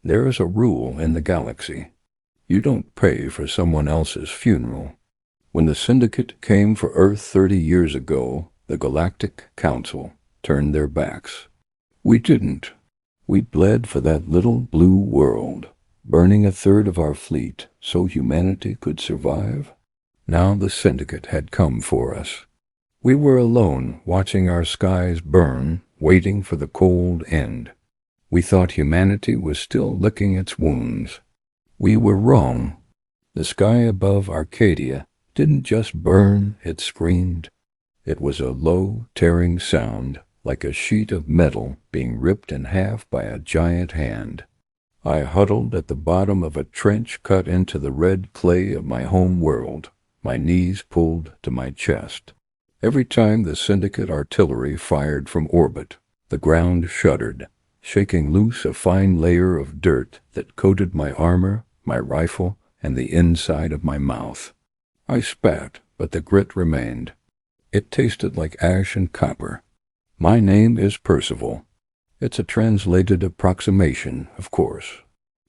There is a rule in the galaxy. You don't pay for someone else's funeral. When the Syndicate came for Earth 30 years ago, the Galactic Council turned their backs. We didn't. We bled for that little blue world, burning a third of our fleet so humanity could survive. Now the Syndicate had come for us. We were alone, watching our skies burn, waiting for the cold end. We thought humanity was still licking its wounds. We were wrong. The sky above Arcadia didn't just burn, it screamed. It was a low, tearing sound, like a sheet of metal being ripped in half by a giant hand. I huddled at the bottom of a trench cut into the red clay of my home world, my knees pulled to my chest. Every time the Syndicate artillery fired from orbit, the ground shuddered, shaking loose a fine layer of dirt that coated my armor, my rifle, and the inside of my mouth. I spat, but the grit remained. It tasted like ash and copper. My name is Percival. It's a translated approximation, of course.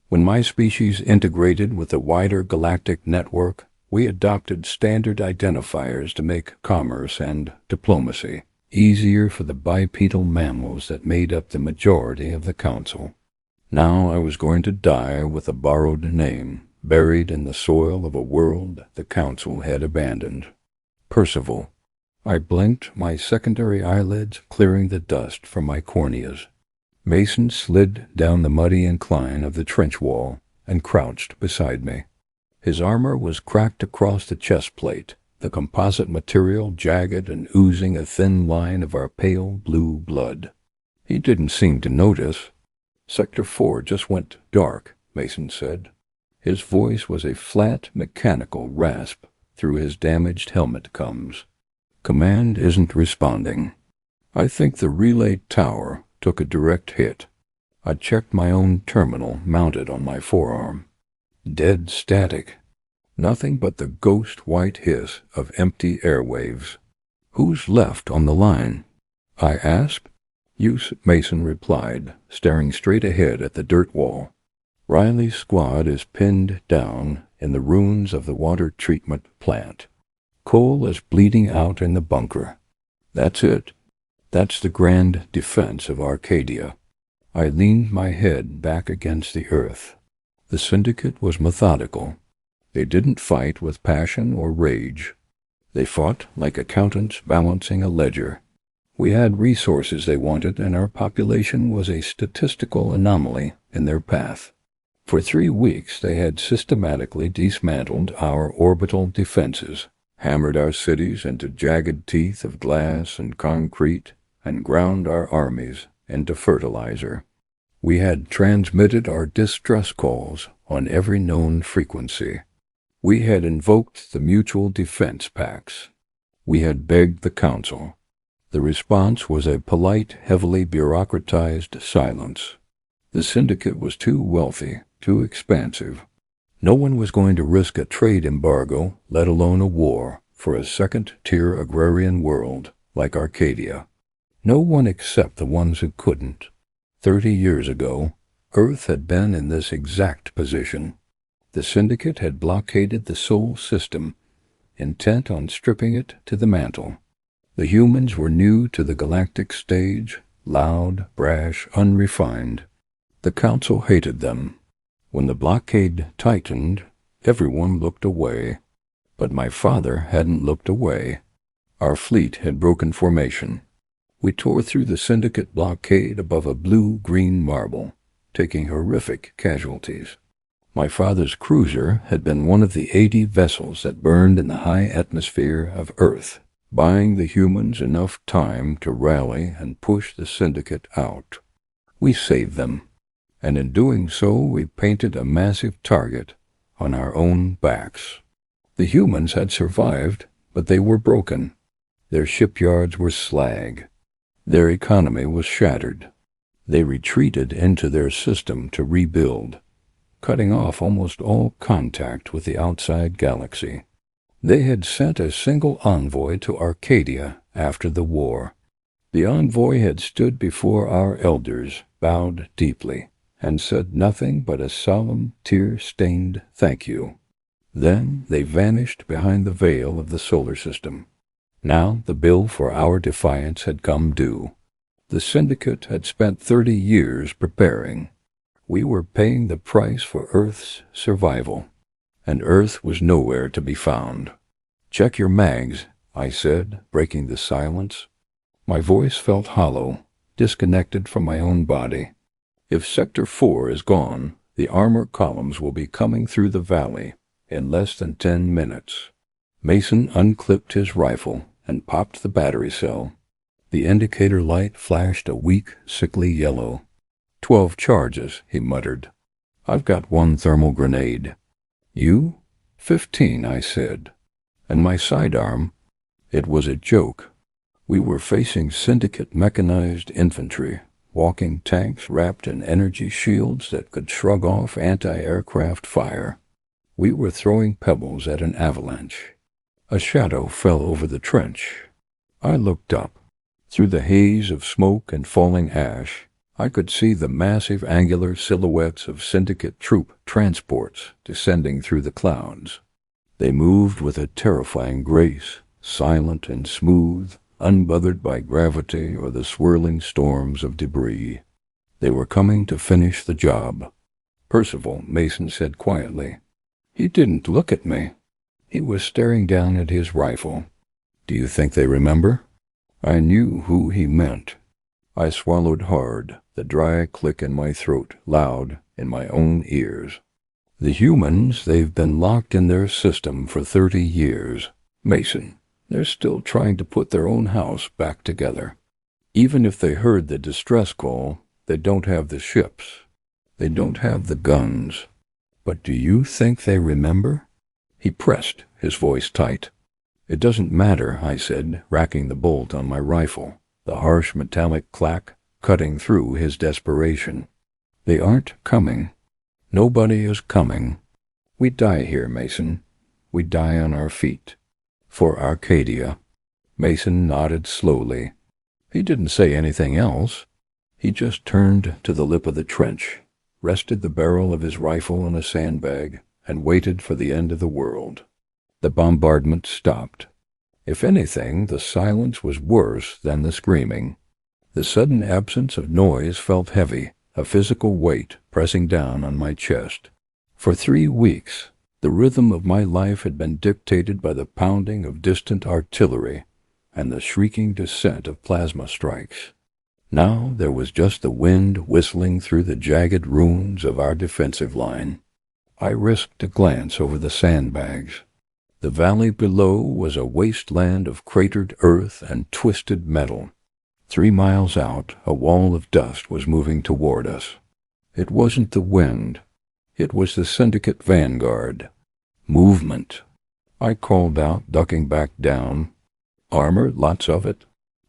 When my species integrated with the wider galactic network, we adopted standard identifiers to make commerce and diplomacy easier for the bipedal mammals that made up the majority of the Council. Now I was going to die with a borrowed name, buried in the soil of a world the Council had abandoned. Percival. I blinked, my secondary eyelids clearing the dust from my corneas. Mason slid down the muddy incline of the trench wall and crouched beside me. His armor was cracked across the chest plate, the composite material jagged and oozing a thin line of our pale blue blood. He didn't seem to notice. Sector 4 just went dark, Mason said. His voice was a flat, mechanical rasp through his damaged helmet combs. Command isn't responding. I think the relay tower took a direct hit. I checked my own terminal mounted on my forearm. Dead static. Nothing but the ghost-white hiss of empty airwaves. Who's left on the line? I asked. Use, Mason replied, staring straight ahead at the dirt wall. Riley's squad is pinned down in the ruins of the water treatment plant. Cole is bleeding out in the bunker. That's it. That's the grand defense of Arcadia. I leaned my head back against the earth. The Syndicate was methodical. They didn't fight with passion or rage. They fought like accountants balancing a ledger. We had resources they wanted, and our population was a statistical anomaly in their path. For 3 weeks they had systematically dismantled our orbital defenses, hammered our cities into jagged teeth of glass and concrete, and ground our armies into fertilizer. We had transmitted our distress calls on every known frequency. We had invoked the mutual defense pacts. We had begged the Council. The response was a polite, heavily bureaucratized silence. The Syndicate was too wealthy, too expansive. No one was going to risk a trade embargo, let alone a war, for a second-tier agrarian world like Arcadia. No one except the ones who couldn't. 30 years ago, Earth had been in this exact position. The Syndicate had blockaded the Sol system, intent on stripping it to the mantle. The humans were new to the galactic stage, loud, brash, unrefined. The Council hated them. When the blockade tightened, everyone looked away. But my father hadn't looked away. Our fleet had broken formation. We tore through the Syndicate blockade above a blue-green marble, taking horrific casualties. My father's cruiser had been one of the 80 vessels that burned in the high atmosphere of Earth, buying the humans enough time to rally and push the Syndicate out. We saved them, and in doing so we painted a massive target on our own backs. The humans had survived, but they were broken. Their shipyards were slag. Their economy was shattered. They retreated into their system to rebuild, cutting off almost all contact with the outside galaxy. They had sent a single envoy to Arcadia after the war. The envoy had stood before our elders, bowed deeply, and said nothing but a solemn, tear-stained thank you. Then they vanished behind the veil of the solar system. Now the bill for our defiance had come due. The Syndicate had spent 30 years preparing. We were paying the price for Earth's survival, and Earth was nowhere to be found. "Check your mags," I said, breaking the silence. My voice felt hollow, disconnected from my own body. "If Sector 4 is gone, the armor columns will be coming through the valley in less than 10 minutes. Mason unclipped his rifle and popped the battery cell. The indicator light flashed a weak, sickly yellow. 12 charges, he muttered. "I've got 1 thermal grenade." "You?" 15, I said. And my sidearm, it was a joke. We were facing Syndicate mechanized infantry, walking tanks wrapped in energy shields that could shrug off anti-aircraft fire. We were throwing pebbles at an avalanche. A shadow fell over the trench. I looked up. Through the haze of smoke and falling ash, I could see the massive angular silhouettes of Syndicate troop transports descending through the clouds. They moved with a terrifying grace, silent and smooth, unbothered by gravity or the swirling storms of debris. They were coming to finish the job. "Percival," Mason said quietly. He didn't look at me. He was staring down at his rifle. "Do you think they remember?" I knew who he meant. I swallowed hard, the dry click in my throat loud in my own ears. "The humans, they've been locked in their system for 30 years. Mason, they're still trying to put their own house back together. Even if they heard the distress call, they don't have the ships. They don't have the guns. But do you think they remember?" He pressed, his voice tight. "It doesn't matter," I said, racking the bolt on my rifle, the harsh metallic clack cutting through his desperation. "They aren't coming. Nobody is coming. We die here, Mason. We die on our feet. For Arcadia." Mason nodded slowly. He didn't say anything else. He just turned to the lip of the trench, rested the barrel of his rifle on a sandbag, and waited for the end of the world. The bombardment stopped. If anything, the silence was worse than the screaming. The sudden absence of noise felt heavy, a physical weight pressing down on my chest. For 3 weeks, the rhythm of my life had been dictated by the pounding of distant artillery and the shrieking descent of plasma strikes. Now there was just the wind whistling through the jagged ruins of our defensive line. I risked a glance over the sandbags. The valley below was a wasteland of cratered earth and twisted metal. 3 miles out, a wall of dust was moving toward us. It wasn't the wind. It was the Syndicate vanguard. Movement. I called out, ducking back down. "Armor, lots of it.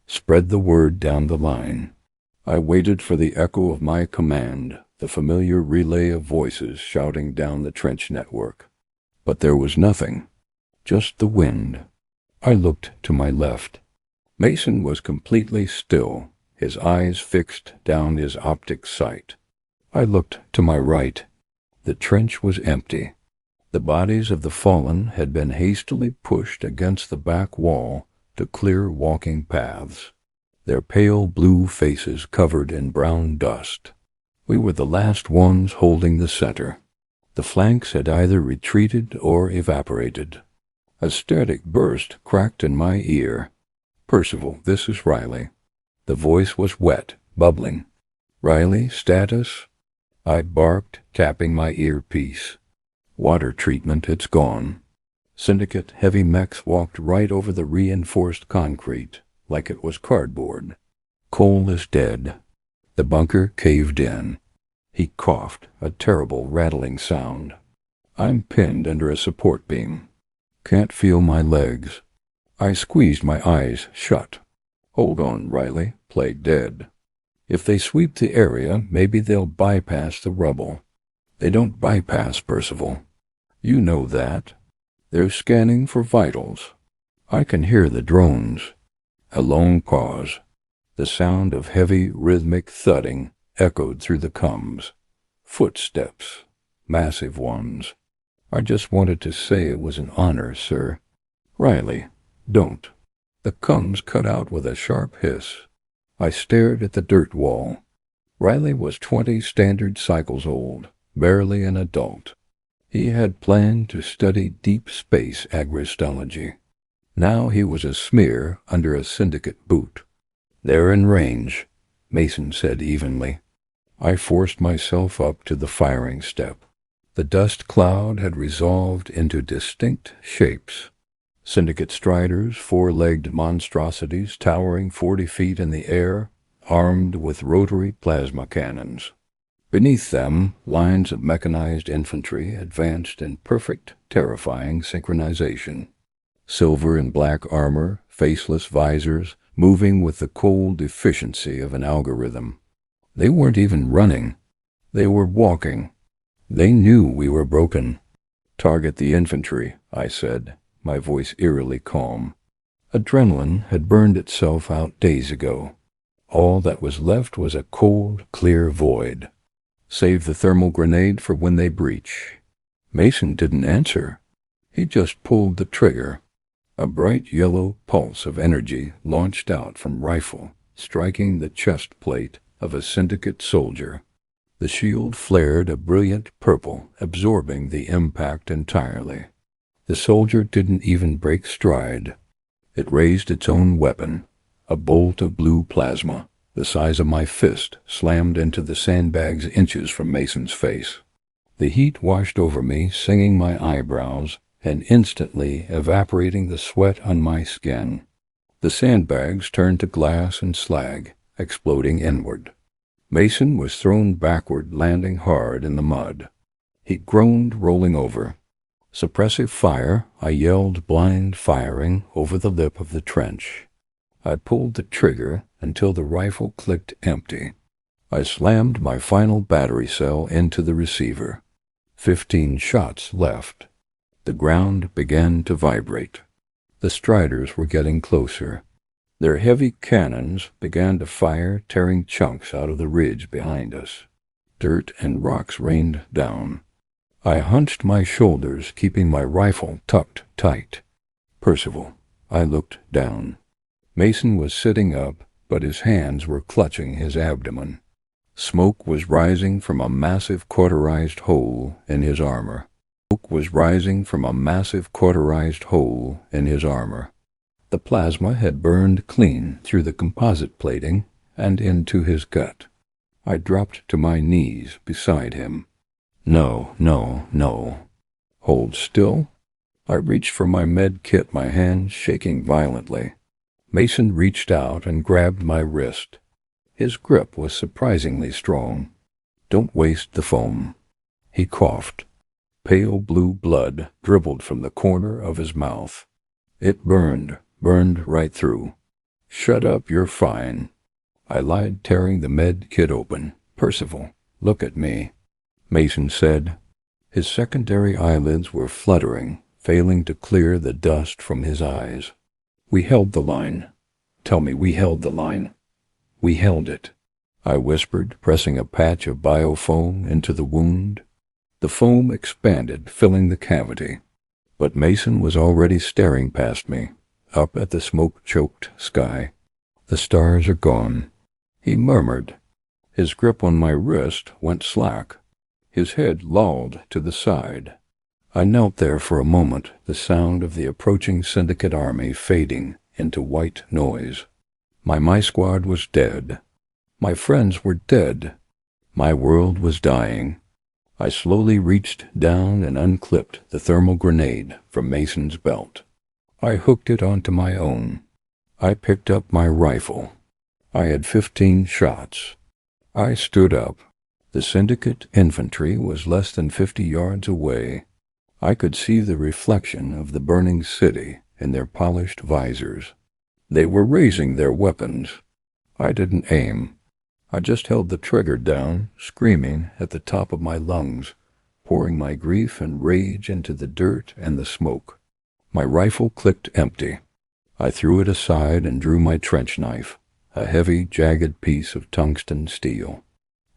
Spread the word down the line." I waited for the echo of my command, the familiar relay of voices shouting down the trench network. But there was nothing. Just the wind. I looked to my left. Mason was completely still, his eyes fixed down his optic sight. I looked to my right. The trench was empty. The bodies of the fallen had been hastily pushed against the back wall to clear walking paths, their pale blue faces covered in brown dust. We were the last ones holding the center. The flanks had either retreated or evaporated. A static burst cracked in my ear. "Percival, this is Riley." The voice was wet, bubbling. "Riley, status?" I barked, tapping my earpiece. "Water treatment, it's gone." Syndicate heavy mechs walked right over the reinforced concrete, like it was cardboard. "Cole is dead." The bunker caved in. He coughed, a terrible rattling sound. "I'm pinned under a support beam. Can't feel my legs." I squeezed my eyes shut. "Hold on, Riley. Play dead. If they sweep the area, maybe they'll bypass the rubble." "They don't bypass, Percival. You know that. They're scanning for vitals. I can hear the drones." A long pause. The sound of heavy, rhythmic thudding echoed through the combs. Footsteps. Massive ones. I just wanted to say it was an honor, sir. Riley, don't. The Cums cut out with a sharp hiss. I stared at the dirt wall. Riley was 20 standard cycles old, barely an adult. He had planned to study deep space agristology. Now he was a smear under a Syndicate boot. "They're in range," Mason said evenly. I forced myself up to the firing step. The dust cloud had resolved into distinct shapes. Syndicate striders, four-legged monstrosities towering 40 feet in the air, armed with rotary plasma cannons. Beneath them, lines of mechanized infantry advanced in perfect, terrifying synchronization. Silver and black armor, faceless visors, moving with the cold efficiency of an algorithm. They weren't even running. They were walking. They knew we were broken. "Target the infantry," I said, my voice eerily calm. Adrenaline had burned itself out days ago. All that was left was a cold, clear void. "Save the thermal grenade for when they breach." Mason didn't answer. He just pulled the trigger. A bright yellow pulse of energy launched out from rifle, striking the chest plate of a Syndicate soldier. The shield flared a brilliant purple, absorbing the impact entirely. The soldier didn't even break stride. It raised its own weapon, a bolt of blue plasma, the size of my fist, slammed into the sandbags inches from Mason's face. The heat washed over me, singing my eyebrows, and instantly evaporating the sweat on my skin. The sandbags turned to glass and slag, exploding inward. Mason was thrown backward, landing hard in the mud. He groaned, rolling over. "Suppressive fire," I yelled, blind firing over the lip of the trench. I pulled the trigger until the rifle clicked empty. I slammed my final battery cell into the receiver. 15 shots left. The ground began to vibrate. The striders were getting closer. Their heavy cannons began to fire, tearing chunks out of the ridge behind us. Dirt and rocks rained down. I hunched my shoulders, keeping my rifle tucked tight. "Percival." I looked down. Mason was sitting up, but his hands were clutching his abdomen. Smoke was rising from a massive cauterized hole in his armor. The plasma had burned clean through the composite plating and into his gut. I dropped to my knees beside him. "No, no, no." "Hold still." I reached for my med kit, my hands shaking violently. Mason reached out and grabbed my wrist. His grip was surprisingly strong. "Don't waste the foam." He coughed. Pale blue blood dribbled from the corner of his mouth. It burned right through. "Shut up, you're fine." I lied, tearing the med kit open. "Percival, look at me," Mason said. His secondary eyelids were fluttering, failing to clear the dust from his eyes. "We held the line." "Tell me we held the line." "We held it," I whispered, pressing a patch of biofoam into the wound. The foam expanded, filling the cavity. But Mason was already staring past me, up at the smoke-choked sky. "The stars are gone," he murmured. His grip on my wrist went slack. His head lolled to the side. I knelt there for a moment, the sound of the approaching Syndicate army fading into white noise. My squad was dead. My friends were dead. My world was dying. I slowly reached down and unclipped the thermal grenade from Mason's belt. I hooked it onto my own. I picked up my rifle. I had 15 shots. I stood up. The Syndicate infantry was less than 50 yards away. I could see the reflection of the burning city in their polished visors. They were raising their weapons. I didn't aim. I just held the trigger down, screaming at the top of my lungs, pouring my grief and rage into the dirt and the smoke. My rifle clicked empty. I threw it aside and drew my trench knife, a heavy, jagged piece of tungsten steel.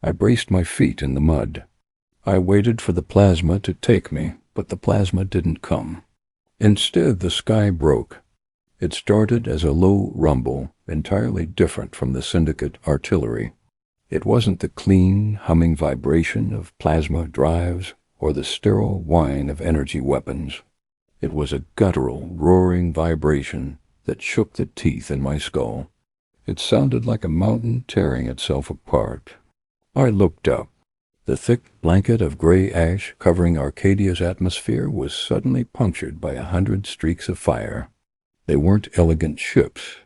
I braced my feet in the mud. I waited for the plasma to take me, but the plasma didn't come. Instead, the sky broke. It started as a low rumble, entirely different from the Syndicate artillery. It wasn't the clean, humming vibration of plasma drives or the sterile whine of energy weapons. It was a guttural, roaring vibration that shook the teeth in my skull. It sounded like a mountain tearing itself apart. I looked up. The thick blanket of gray ash covering Arcadia's atmosphere was suddenly punctured by 100 streaks of fire. They weren't elegant ships.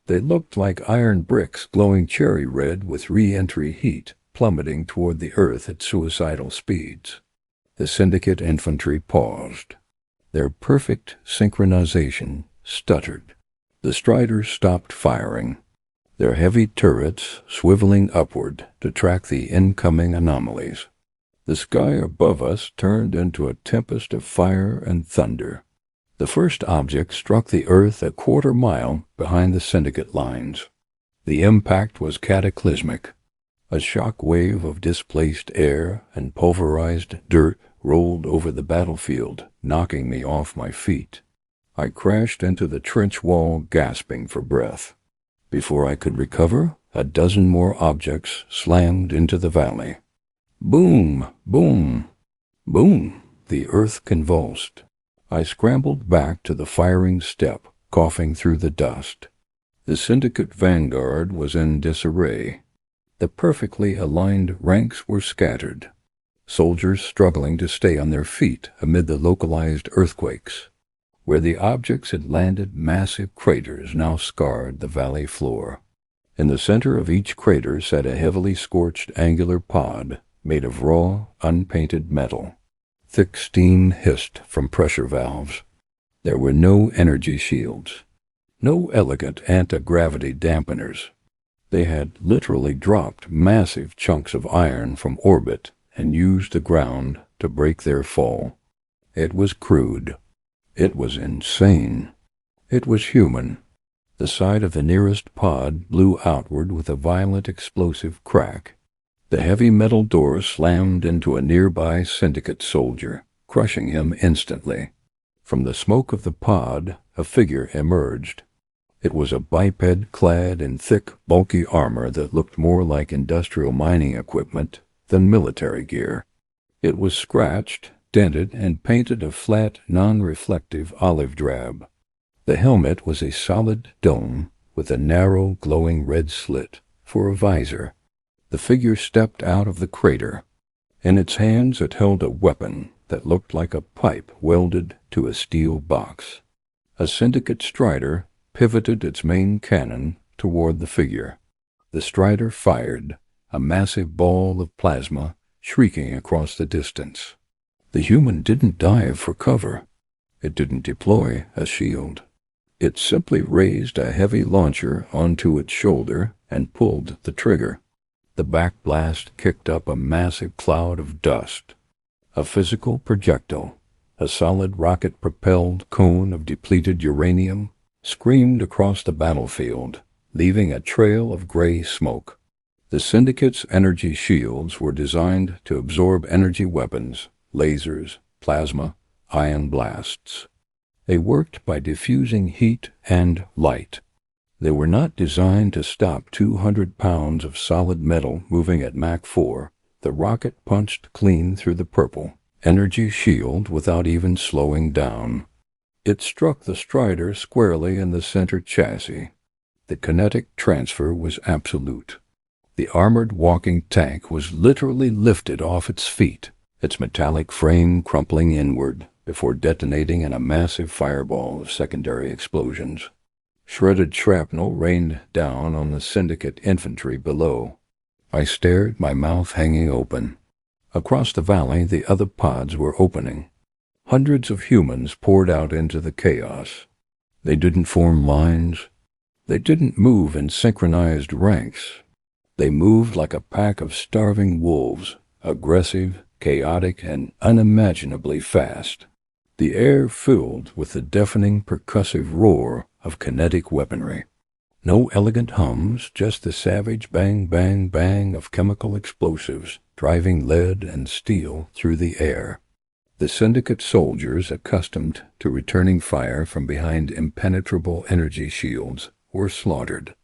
They looked like iron bricks glowing cherry red with re-entry heat, plummeting toward the earth at suicidal speeds. The Syndicate infantry paused. Their perfect synchronization stuttered. The Striders stopped firing, their heavy turrets swiveling upward to track the incoming anomalies. The sky above us turned into a tempest of fire and thunder. The first object struck the earth a quarter-mile behind the Syndicate lines. The impact was cataclysmic. A shock wave of displaced air and pulverized dirt rolled over the battlefield, knocking me off my feet. I crashed into the trench wall, gasping for breath. Before I could recover, a dozen more objects slammed into the valley. Boom! Boom! Boom! The earth convulsed. I scrambled back to the firing step, coughing through the dust. The Syndicate vanguard was in disarray. The perfectly aligned ranks were scattered, soldiers struggling to stay on their feet amid the localized earthquakes. Where the objects had landed, massive craters now scarred the valley floor. In the center of each crater sat a heavily scorched angular pod made of raw, unpainted metal. Thick steam hissed from pressure valves. There were no energy shields, no elegant anti-gravity dampeners. They had literally dropped massive chunks of iron from orbit and used the ground to break their fall. It was crude. It was insane. It was human. The side of the nearest pod blew outward with a violent explosive crack. The heavy metal door slammed into a nearby Syndicate soldier, crushing him instantly. From the smoke of the pod, a figure emerged. It was a biped clad in thick, bulky armor that looked more like industrial mining equipment than military gear. It was scratched, dented, and painted a flat, non-reflective olive drab. The helmet was a solid dome with a narrow, glowing red slit for a visor. The figure stepped out of the crater. In its hands it held a weapon that looked like a pipe welded to a steel box. A Syndicate Strider pivoted its main cannon toward the figure. The Strider fired, a massive ball of plasma shrieking across the distance. The human didn't dive for cover. It didn't deploy a shield. It simply raised a heavy launcher onto its shoulder and pulled the trigger. The backblast kicked up a massive cloud of dust. A physical projectile, a solid rocket-propelled cone of depleted uranium, screamed across the battlefield, leaving a trail of gray smoke. The Syndicate's energy shields were designed to absorb energy weapons, lasers, plasma, ion blasts. They worked by diffusing heat and light. They were not designed to stop 200 pounds of solid metal moving at Mach 4. The rocket punched clean through the purple energy shield without even slowing down. It struck the Strider squarely in the center chassis. The kinetic transfer was absolute. The armored walking tank was literally lifted off its feet, its metallic frame crumpling inward before detonating in a massive fireball of secondary explosions. Shredded shrapnel rained down on the Syndicate infantry below. I stared, my mouth hanging open. Across the valley, the other pods were opening. Hundreds of humans poured out into the chaos. They didn't form lines. They didn't move in synchronized ranks. They moved like a pack of starving wolves, aggressive, chaotic, and unimaginably fast. The air filled with the deafening percussive roar of kinetic weaponry. No elegant hums, just the savage bang, bang, bang of chemical explosives driving lead and steel through the air. The Syndicate soldiers, accustomed to returning fire from behind impenetrable energy shields, were slaughtered.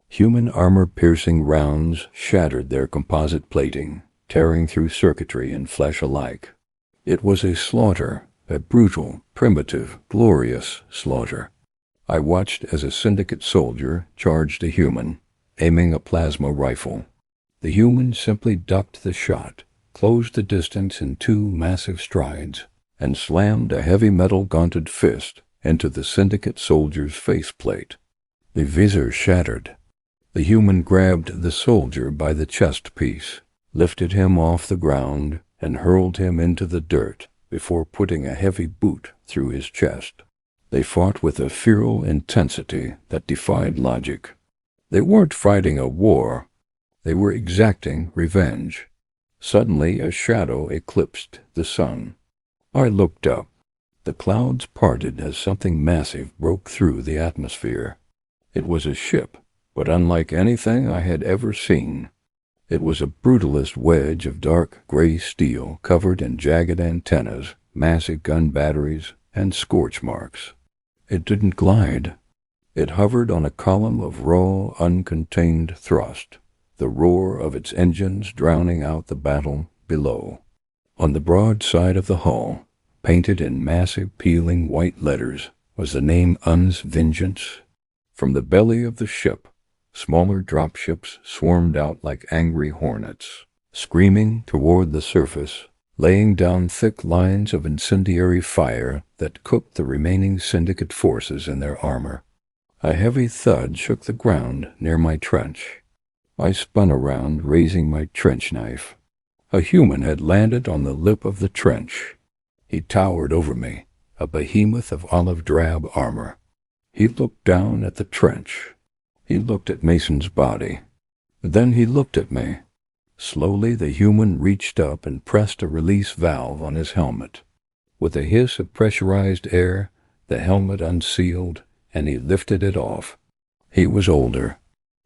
Human armor-piercing rounds shattered their composite plating, tearing through circuitry and flesh alike. It was a slaughter, a brutal, primitive, glorious slaughter. I watched as a Syndicate soldier charged a human, aiming a plasma rifle. The human simply ducked the shot, closed the distance in 2 massive strides, and slammed a heavy metal gaunted fist into the Syndicate soldier's faceplate. The visor shattered. The human grabbed the soldier by the chest piece, lifted him off the ground, and hurled him into the dirt before putting a heavy boot through his chest. They fought with a feral intensity that defied logic. They weren't fighting a war. They were exacting revenge. Suddenly a shadow eclipsed the sun. I looked up. The clouds parted as something massive broke through the atmosphere. It was a ship, but unlike anything I had ever seen. It was a brutalist wedge of dark gray steel covered in jagged antennas, massive gun batteries, and scorch marks. It didn't glide. It hovered on a column of raw, uncontained thrust, the roar of its engines drowning out the battle below. On the broad side of the hull, painted in massive peeling white letters, was the name Uns Vengeance. From the belly of the ship, smaller dropships swarmed out like angry hornets, screaming toward the surface, laying down thick lines of incendiary fire that cooked the remaining Syndicate forces in their armor. A heavy thud shook the ground near my trench. I spun around, raising my trench knife. A human had landed on the lip of the trench. He towered over me, a behemoth of olive-drab armor. He looked down at the trench. He looked at Mason's body. Then he looked at me. Slowly the human reached up and pressed a release valve on his helmet. With a hiss of pressurized air, the helmet unsealed, and he lifted it off. He was older.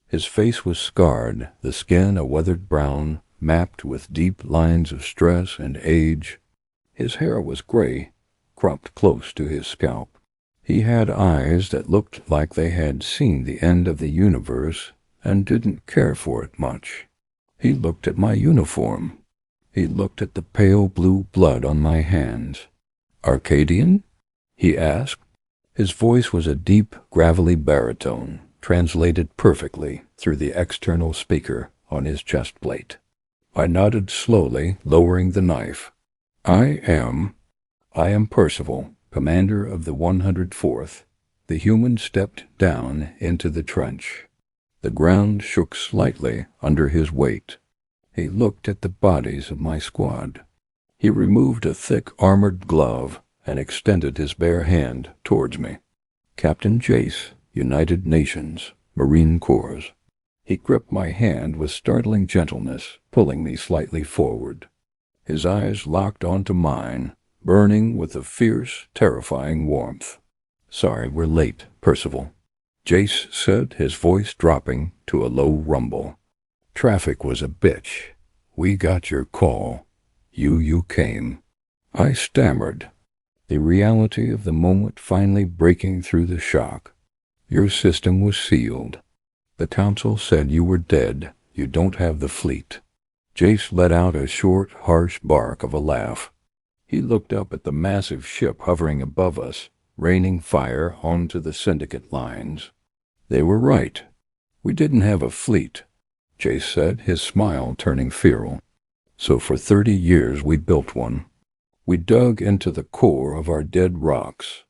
His face was scarred, the skin a weathered brown, mapped with deep lines of stress and age. His hair was gray, cropped close to his scalp. He had eyes that looked like they had seen the end of the universe and didn't care for it much. He looked at my uniform. He looked at the pale blue blood on my hands. "Arcadian?" he asked. His voice was a deep, gravelly baritone, translated perfectly through the external speaker on his chest plate. I nodded slowly, lowering the knife. I am Percival, commander of the 104th. The human stepped down into the trench. The ground shook slightly under his weight. He looked at the bodies of my squad. He removed a thick armored glove and extended his bare hand towards me. "Captain Jace, United Nations, Marine Corps." He gripped my hand with startling gentleness, pulling me slightly forward. His eyes locked onto mine, burning with a fierce, terrifying warmth. "Sorry we're late, Percival," Jace said, his voice dropping to a low rumble. "Traffic was a bitch. We got your call. You came." I stammered, the reality of the moment finally breaking through the shock. "Your system was sealed. The council said you were dead. You don't have the fleet." Jace let out a short, harsh bark of a laugh. He looked up at the massive ship hovering above us, raining fire onto the Syndicate lines. "They were right. We didn't have a fleet," Jace said, his smile turning feral. "So for 30 years we built one. We dug into the core of our dead rocks.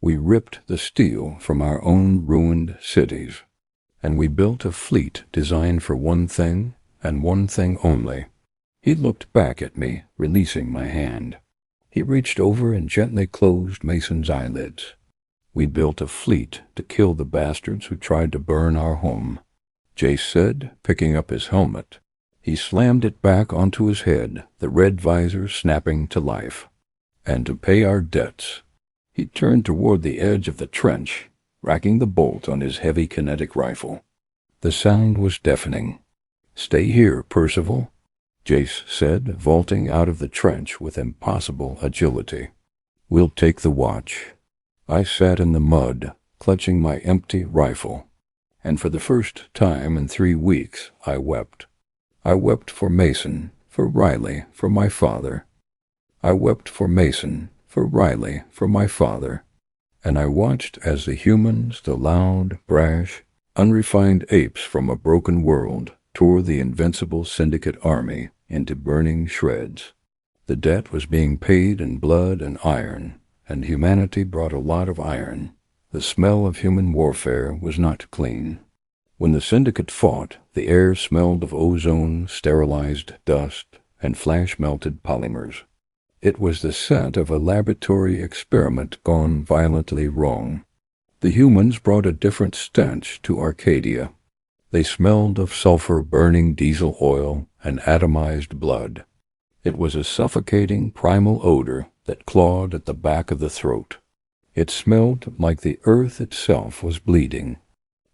We ripped the steel from our own ruined cities. And we built a fleet designed for one thing, and one thing only." He looked back at me, releasing my hand. He reached over and gently closed Mason's eyelids. "We built a fleet to kill the bastards who tried to burn our home," Jace said, picking up his helmet. He slammed it back onto his head, the red visor snapping to life. "And to pay our debts." He turned toward the edge of the trench, racking the bolt on his heavy kinetic rifle. The sound was deafening. "Stay here, Percival." Jace said, vaulting out of the trench with impossible agility. "We'll take the watch." I sat in the mud, clutching my empty rifle, and for the first time in 3 weeks I wept. I wept for Mason, for Riley, for my father. I wept for Mason, for Riley, for my father, and I watched as the humans, the loud, brash, unrefined apes from a broken world, tore the invincible Syndicate army into burning shreds. The debt was being paid in blood and iron, and humanity brought a lot of iron. The smell of human warfare was not clean. When the Syndicate fought, the air smelled of ozone, sterilized dust, and flash-melted polymers. It was the scent of a laboratory experiment gone violently wrong. The humans brought a different stench to Arcadia. They smelled of sulfur, burning diesel oil, and atomized blood. It was a suffocating primal odor that clawed at the back of the throat. It smelled like the earth itself was bleeding.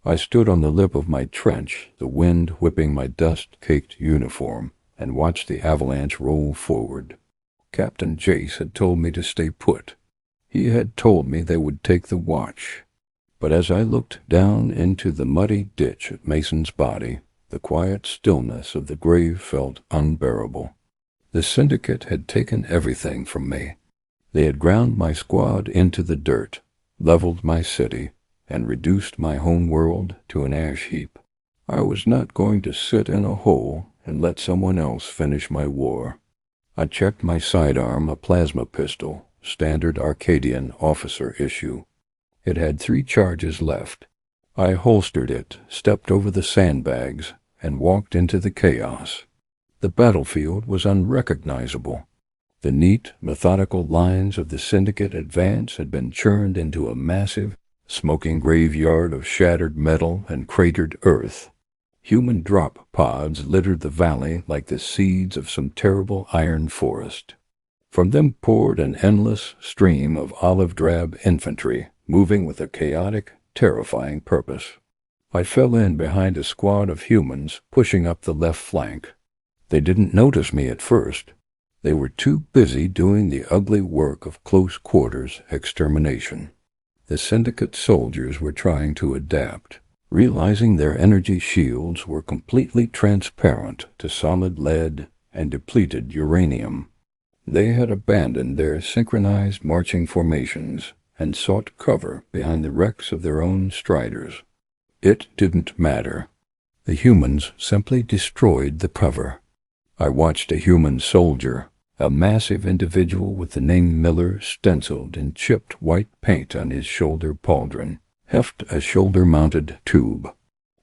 I stood on the lip of my trench, the wind whipping my dust-caked uniform, and watched the avalanche roll forward. Captain Jace had told me to stay put. He had told me they would take the watch. But as I looked down into the muddy ditch at Mason's body, the quiet stillness of the grave felt unbearable. The Syndicate had taken everything from me. They had ground my squad into the dirt, leveled my city, and reduced my home world to an ash heap. I was not going to sit in a hole and let someone else finish my war. I checked my sidearm, a plasma pistol, standard Arcadian officer issue. It had 3 charges left. I holstered it, stepped over the sandbags, and walked into the chaos. The battlefield was unrecognizable. The neat, methodical lines of the Syndicate advance had been churned into a massive, smoking graveyard of shattered metal and cratered earth. Human drop pods littered the valley like the seeds of some terrible iron forest. From them poured an endless stream of olive-drab infantry, moving with a chaotic, terrifying purpose. I fell in behind a squad of humans pushing up the left flank. They didn't notice me at first. They were too busy doing the ugly work of close-quarters extermination. The Syndicate soldiers were trying to adapt, realizing their energy shields were completely transparent to solid lead and depleted uranium. They had abandoned their synchronized marching formations and sought cover behind the wrecks of their own striders. It didn't matter. The humans simply destroyed the cover. I watched a human soldier, a massive individual with the name Miller stenciled in chipped white paint on his shoulder pauldron, heft a shoulder-mounted tube.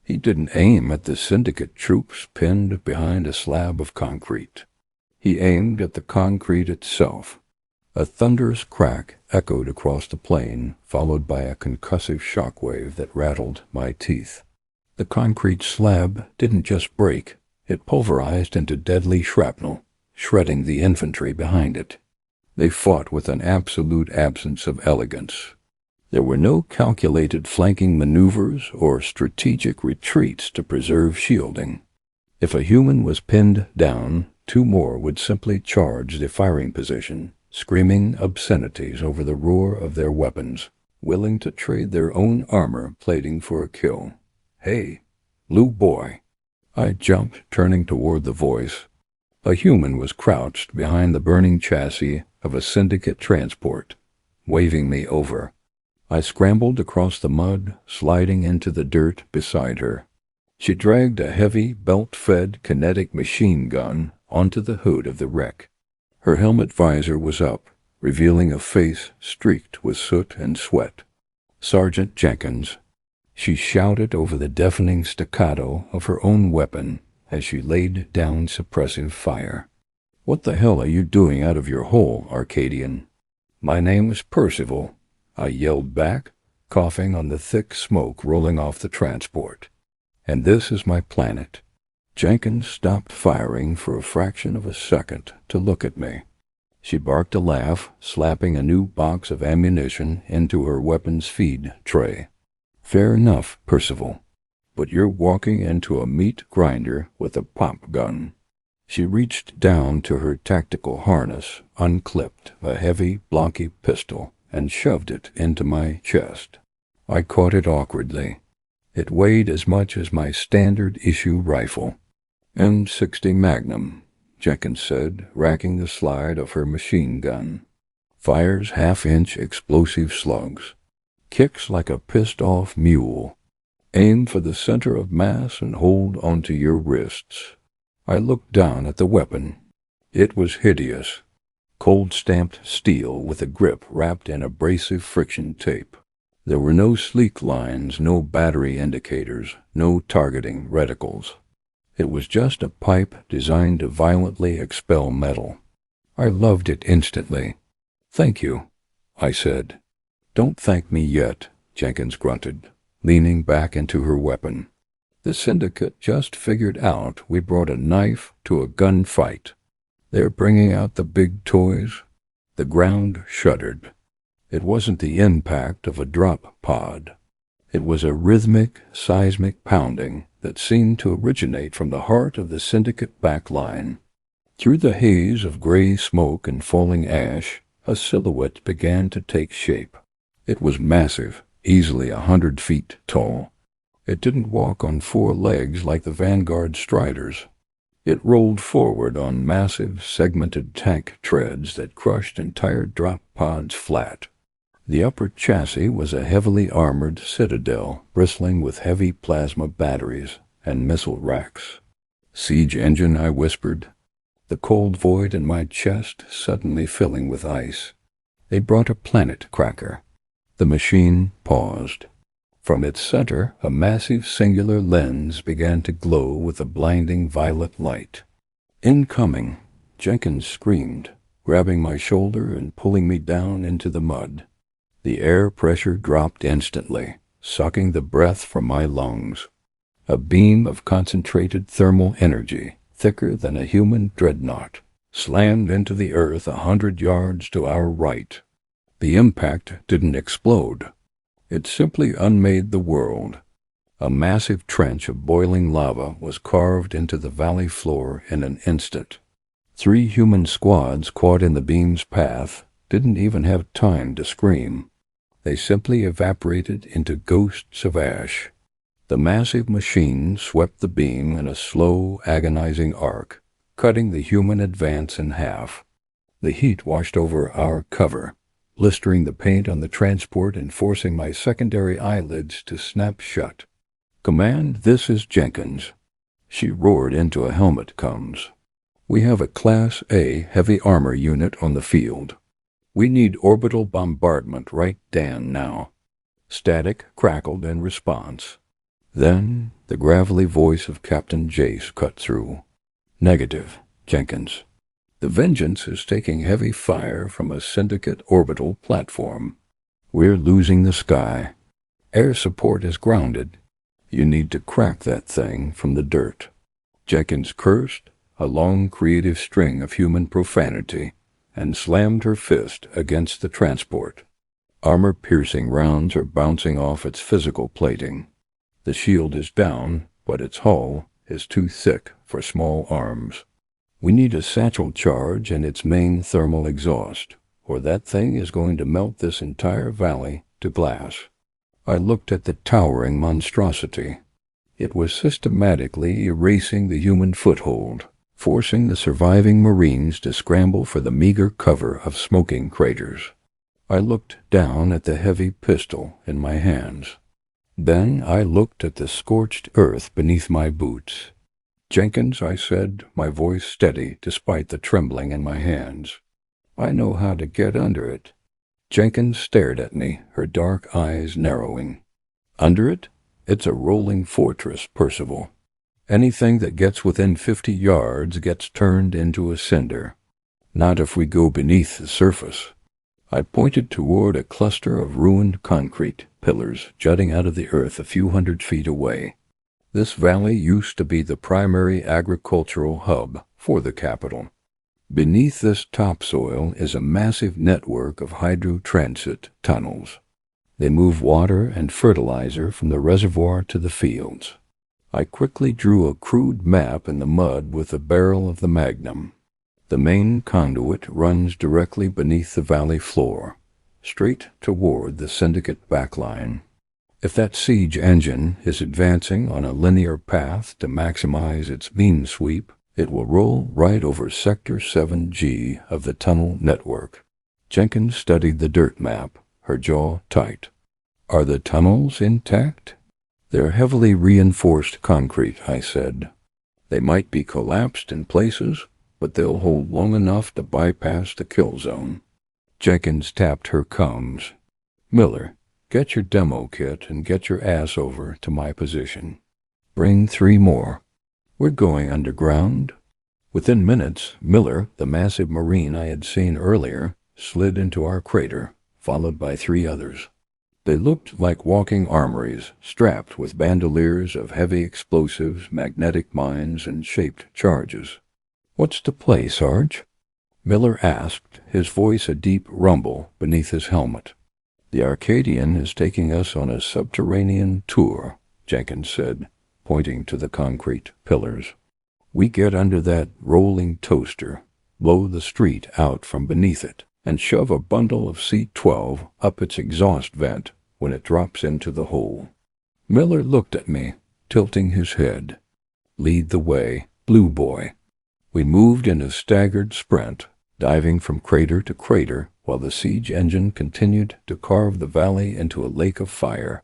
He didn't aim at the Syndicate troops pinned behind a slab of concrete. He aimed at the concrete itself. A thunderous crack echoed across the plain, followed by a concussive shockwave that rattled my teeth. The concrete slab didn't just break, it pulverized into deadly shrapnel, shredding the infantry behind it. They fought with an absolute absence of elegance. There were no calculated flanking maneuvers or strategic retreats to preserve shielding. If a human was pinned down, 2 more would simply charge the firing position, screaming obscenities over the roar of their weapons, willing to trade their own armor plating for a kill. "Hey, Lou boy!" I jumped, turning toward the voice. A human was crouched behind the burning chassis of a Syndicate transport, waving me over. I scrambled across the mud, sliding into the dirt beside her. She dragged a heavy, belt-fed kinetic machine gun onto the hood of the wreck. Her helmet visor was up, revealing a face streaked with soot and sweat. "Sergeant Jenkins." She shouted over the deafening staccato of her own weapon as she laid down suppressive fire. "What the hell are you doing out of your hole, Arcadian?" "My name is Percival," I yelled back, coughing on the thick smoke rolling off the transport. "And this is my planet." Jenkins stopped firing for a fraction of a second to look at me. She barked a laugh, slapping a new box of ammunition into her weapons feed tray. "Fair enough, Percival, but you're walking into a meat grinder with a pop gun." She reached down to her tactical harness, unclipped a heavy, blocky pistol, and shoved it into my chest. I caught it awkwardly. It weighed as much as my standard-issue rifle. "M60 Magnum," Jenkins said, racking the slide of her machine gun. "Fires half-inch explosive slugs. Kicks like a pissed-off mule. Aim for the center of mass and hold onto your wrists." I looked down at the weapon. It was hideous. Cold-stamped steel with a grip wrapped in abrasive friction tape. There were no sleek lines, no battery indicators, no targeting reticles. It was just a pipe designed to violently expel metal. I loved it instantly. "Thank you," I said. "Don't thank me yet," Jenkins grunted, leaning back into her weapon. "The Syndicate just figured out we brought a knife to a gunfight. They're bringing out the big toys." The ground shuddered. It wasn't the impact of a drop pod. It was a rhythmic, seismic pounding that seemed to originate from the heart of the Syndicate backline. Through the haze of gray smoke and falling ash, a silhouette began to take shape. It was massive, easily 100 feet tall. It didn't walk on 4 legs like the Vanguard Striders. It rolled forward on massive, segmented tank treads that crushed entire drop pods flat. The upper chassis was a heavily armored citadel, bristling with heavy plasma batteries and missile racks. "Siege engine," I whispered, the cold void in my chest suddenly filling with ice. They brought a planet cracker. The machine paused. From its center, a massive singular lens began to glow with a blinding violet light. "Incoming!" Jenkins screamed, grabbing my shoulder and pulling me down into the mud. The air pressure dropped instantly, sucking the breath from my lungs. A beam of concentrated thermal energy, thicker than a human dreadnought, slammed into the earth 100 yards to our right. The impact didn't explode. It simply unmade the world. A massive trench of boiling lava was carved into the valley floor in an instant. 3 human squads caught in the beam's path didn't even have time to scream. They simply evaporated into ghosts of ash. The massive machine swept the beam in a slow, agonizing arc, cutting the human advance in half. The heat washed over our cover, blistering the paint on the transport and forcing my secondary eyelids to snap shut. "Command, this is Jenkins." She roared into a helmet comms. "We have a Class A heavy armor unit on the field. We need orbital bombardment right Dan now." Static crackled in response. Then the gravelly voice of Captain Jace cut through. "Negative, Jenkins. The Vengeance is taking heavy fire from a Syndicate orbital platform. We're losing the sky. Air support is grounded. You need to crack that thing from the dirt." Jenkins cursed, a long creative string of human profanity, and slammed her fist against the transport. Armor-piercing rounds are bouncing off its physical plating. The shield is down, but its hull is too thick for small arms. We need a satchel charge and its main thermal exhaust, or that thing is going to melt this entire valley to glass. I looked at the towering monstrosity. It was systematically erasing the human foothold, forcing the surviving Marines to scramble for the meager cover of smoking craters. I looked down at the heavy pistol in my hands. Then I looked at the scorched earth beneath my boots. "Jenkins," I said, my voice steady despite the trembling in my hands. "I know how to get under it." Jenkins stared at me, her dark eyes narrowing. "Under it? It's a rolling fortress, Percival. Anything that gets within 50 yards gets turned into a cinder. Not if we go beneath the surface." I pointed toward a cluster of ruined concrete pillars jutting out of the earth a few 100 feet away. This valley used to be the primary agricultural hub for the capital. Beneath this topsoil is a massive network of hydro-transit tunnels. They move water and fertilizer from the reservoir to the fields. I quickly drew a crude map in the mud with the barrel of the magnum. The main conduit runs directly beneath the valley floor, straight toward the Syndicate backline. If that siege engine is advancing on a linear path to maximize its mean sweep, it will roll right over Sector 7G of the tunnel network. Jenkins studied the dirt map, her jaw tight. Are the tunnels intact? They're heavily reinforced concrete, I said. They might be collapsed in places, but they'll hold long enough to bypass the kill zone. Jenkins tapped her comms. Miller, get your demo kit and get your ass over to my position. Bring 3 more. We're going underground. Within minutes, Miller, the massive Marine I had seen earlier, slid into our crater, followed by 3 others. They looked like walking armories, strapped with bandoliers of heavy explosives, magnetic mines, and shaped charges. What's the play, Sarge? Miller asked, his voice a deep rumble beneath his helmet. The Arcadian is taking us on a subterranean tour, Jenkins said, pointing to the concrete pillars. We get under that rolling toaster, blow the street out from beneath it, and shove a bundle of C-12 up its exhaust vent when it drops into the hole. Miller looked at me, tilting his head. Lead the way, Blue Boy. We moved in a staggered sprint, diving from crater to crater while the siege engine continued to carve the valley into a lake of fire.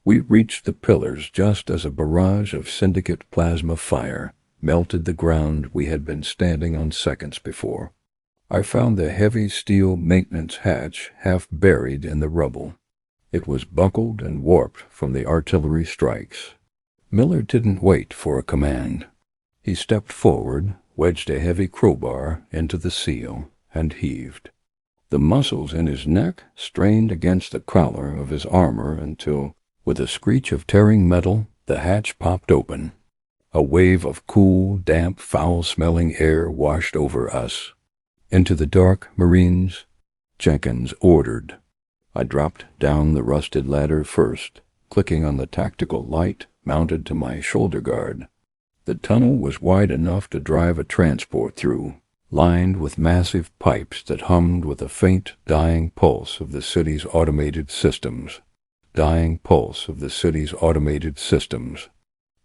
We reached the pillars just as a barrage of Syndicate plasma fire melted the ground we had been standing on seconds before. I found the heavy steel maintenance hatch half buried in the rubble. It was buckled and warped from the artillery strikes. Miller didn't wait for a command. He stepped forward, wedged a heavy crowbar into the seal, and heaved. The muscles in his neck strained against the collar of his armor until, with a screech of tearing metal, the hatch popped open. A wave of cool, damp, foul-smelling air washed over us. Into the dark, Marines, Jenkins ordered. I dropped down the rusted ladder first, clicking on the tactical light mounted to my shoulder guard. The tunnel was wide enough to drive a transport through, lined with massive pipes that hummed with a faint, dying pulse of the city's automated systems. Dying pulse of the city's automated systems.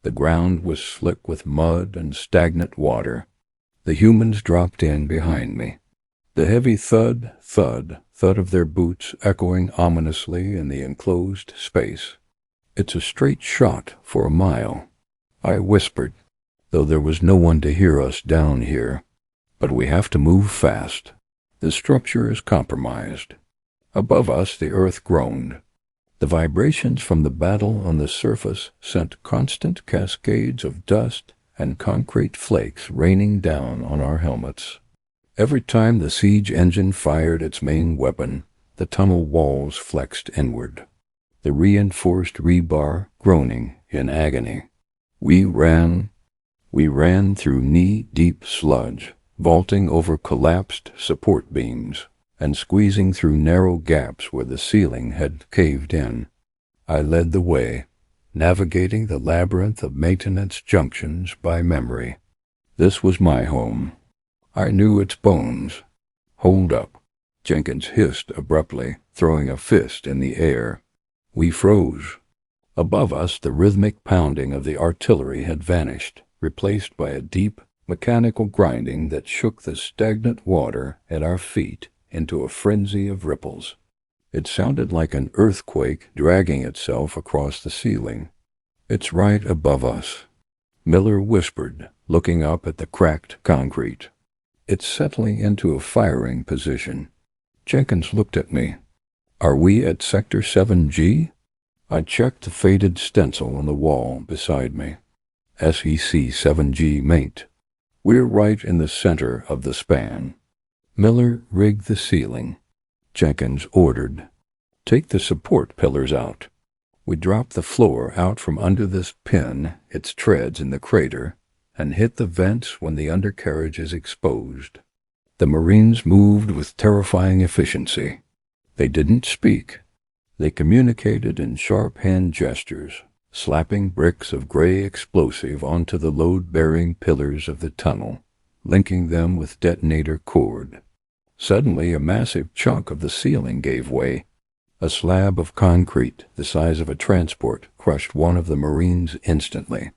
The ground was slick with mud and stagnant water. The humans dropped in behind me. The heavy thud, thud, thud of their boots echoing ominously in the enclosed space. It's a straight shot for a mile, I whispered, though there was no one to hear us down here. But we have to move fast. The structure is compromised. Above us the earth groaned. The vibrations from the battle on the surface sent constant cascades of dust and concrete flakes raining down on our helmets. Every time the siege engine fired its main weapon, the tunnel walls flexed inward, the reinforced rebar groaning in agony. We ran through knee-deep sludge, vaulting over collapsed support beams, and squeezing through narrow gaps where the ceiling had caved in. I led the way, navigating the labyrinth of maintenance junctions by memory. This was my home. I knew its bones. Hold up, Jenkins hissed abruptly, throwing a fist in the air. We froze. Above us, the rhythmic pounding of the artillery had vanished, replaced by a deep, mechanical grinding that shook the stagnant water at our feet into a frenzy of ripples. It sounded like an earthquake dragging itself across the ceiling. It's right above us, Miller whispered, looking up at the cracked concrete. It's settling into a firing position. Jenkins looked at me. Are we at Sector 7G? I checked the faded stencil on the wall beside me. SEC 7G mate. We're right in the center of the span. Miller rigged the ceiling. Jenkins ordered, take the support pillars out. We dropped the floor out from under this pin, its treads in the crater, and hit the vents when the undercarriage is exposed. The Marines moved with terrifying efficiency. They didn't speak. They communicated in sharp hand gestures, slapping bricks of gray explosive onto the load-bearing pillars of the tunnel, linking them with detonator cord. Suddenly, a massive chunk of the ceiling gave way. A slab of concrete the size of a transport crushed one of the Marines instantly.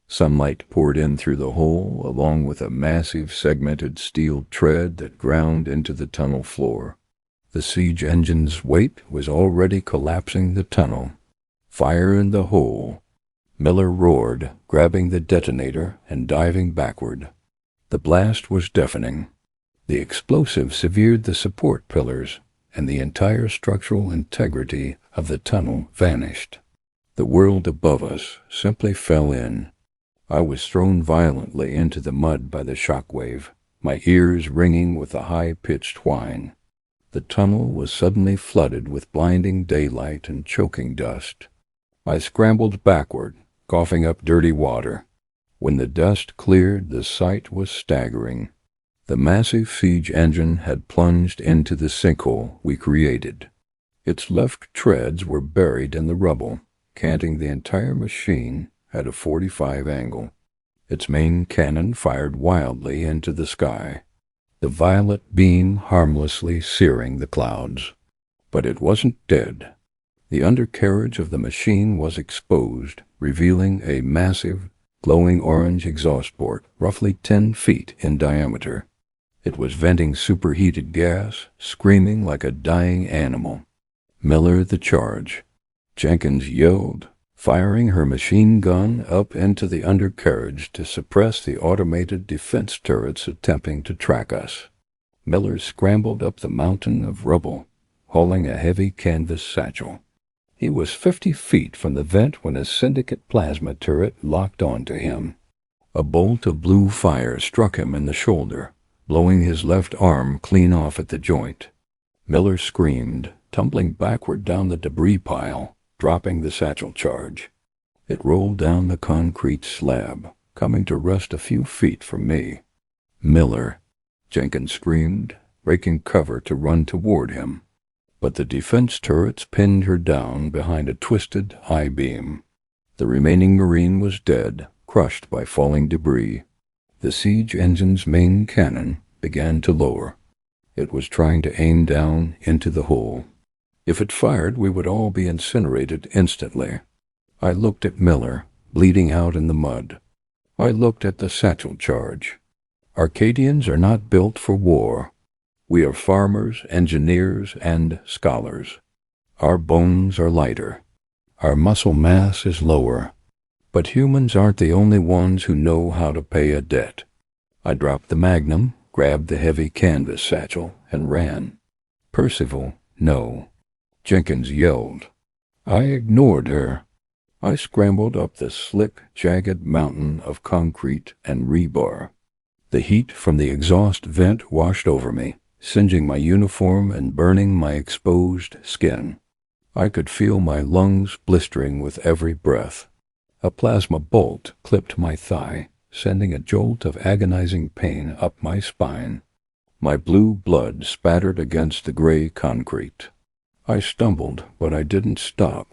Sunlight poured in through the hole, along with a massive segmented steel tread that ground into the tunnel floor. The siege engine's weight was already collapsing the tunnel. Fire in the hole! Miller roared, grabbing the detonator and diving backward. The blast was deafening. The explosive severed the support pillars, and the entire structural integrity of the tunnel vanished. The world above us simply fell in. I was thrown violently into the mud by the shock wave, my ears ringing with a high-pitched whine. The tunnel was suddenly flooded with blinding daylight and choking dust. I scrambled backward, coughing up dirty water. When the dust cleared, the sight was staggering. The massive siege engine had plunged into the sinkhole we created. Its left treads were buried in the rubble, canting the entire machine at a 45 angle. Its main cannon fired wildly into the sky, the violet beam harmlessly searing the clouds. But it wasn't dead. The undercarriage of the machine was exposed, revealing a massive, glowing orange exhaust port roughly 10 feet in diameter. It was venting superheated gas, screaming like a dying animal. Miller the charge. Jenkins yelled, firing her machine gun up into the undercarriage to suppress the automated defense turrets attempting to track us. Miller scrambled up the mountain of rubble, hauling a heavy canvas satchel. He was 50 feet from the vent when a Syndicate plasma turret locked onto him. A bolt of blue fire struck him in the shoulder, blowing his left arm clean off at the joint. Miller screamed, tumbling backward down the debris pile, dropping the satchel charge. It rolled down the concrete slab, coming to rest a few feet from me. "Miller!" Jenkins screamed, breaking cover to run toward him. But the defense turrets pinned her down behind a twisted I-beam. The remaining Marine was dead, crushed by falling debris. The siege engine's main cannon began to lower. It was trying to aim down into the hole. If it fired, we would all be incinerated instantly. I looked at Miller, bleeding out in the mud. I looked at the satchel charge. Arcadians are not built for war. We are farmers, engineers, and scholars. Our bones are lighter. Our muscle mass is lower. But humans aren't the only ones who know how to pay a debt. I dropped the magnum, grabbed the heavy canvas satchel, and ran. Percival, no. Jenkins yelled. I ignored her. I scrambled up the slick, jagged mountain of concrete and rebar. The heat from the exhaust vent washed over me, singeing my uniform and burning my exposed skin. I could feel my lungs blistering with every breath. A plasma bolt clipped my thigh, sending a jolt of agonizing pain up my spine. My blue blood spattered against the gray concrete. I stumbled, but I didn't stop.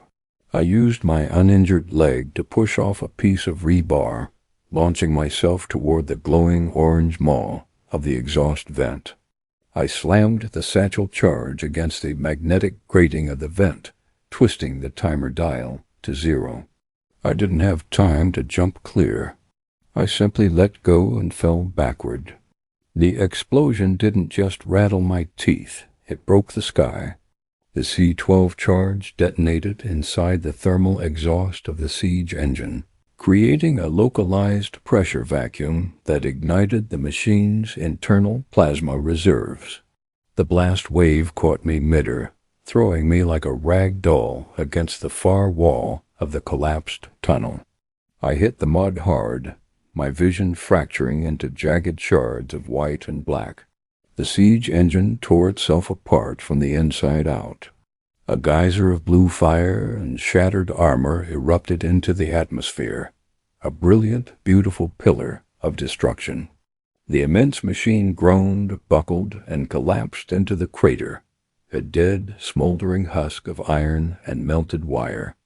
I used my uninjured leg to push off a piece of rebar, launching myself toward the glowing orange maw of the exhaust vent. I slammed the satchel charge against the magnetic grating of the vent, twisting the timer dial to 0. I didn't have time to jump clear. I simply let go and fell backward. The explosion didn't just rattle my teeth, it broke the sky. The C-12 charge detonated inside the thermal exhaust of the siege engine, creating a localized pressure vacuum that ignited the machine's internal plasma reserves. The blast wave caught me midair, throwing me like a rag doll against the far wall of the collapsed tunnel. I hit the mud hard, my vision fracturing into jagged shards of white and black. The siege engine tore itself apart from the inside out. A geyser of blue fire and shattered armor erupted into the atmosphere, a brilliant, beautiful pillar of destruction. The immense machine groaned, buckled, and collapsed into the crater, a dead, smoldering husk of iron and melted wire.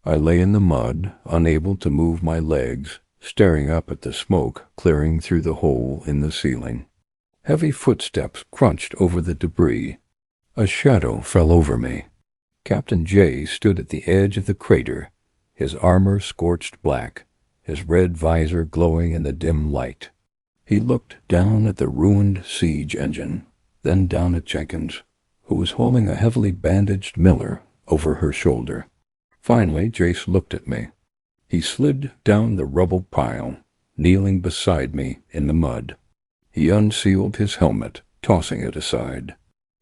I lay in the mud, unable to move my legs, staring up at the smoke clearing through the hole in the ceiling. Heavy footsteps crunched over the debris. A shadow fell over me. Captain J stood at the edge of the crater, his armor scorched black, his red visor glowing in the dim light. He looked down at the ruined siege engine, then down at Jenkins, who was holding a heavily bandaged Miller over her shoulder. Finally, Jace looked at me. He slid down the rubble pile, kneeling beside me in the mud. He unsealed his helmet, tossing it aside.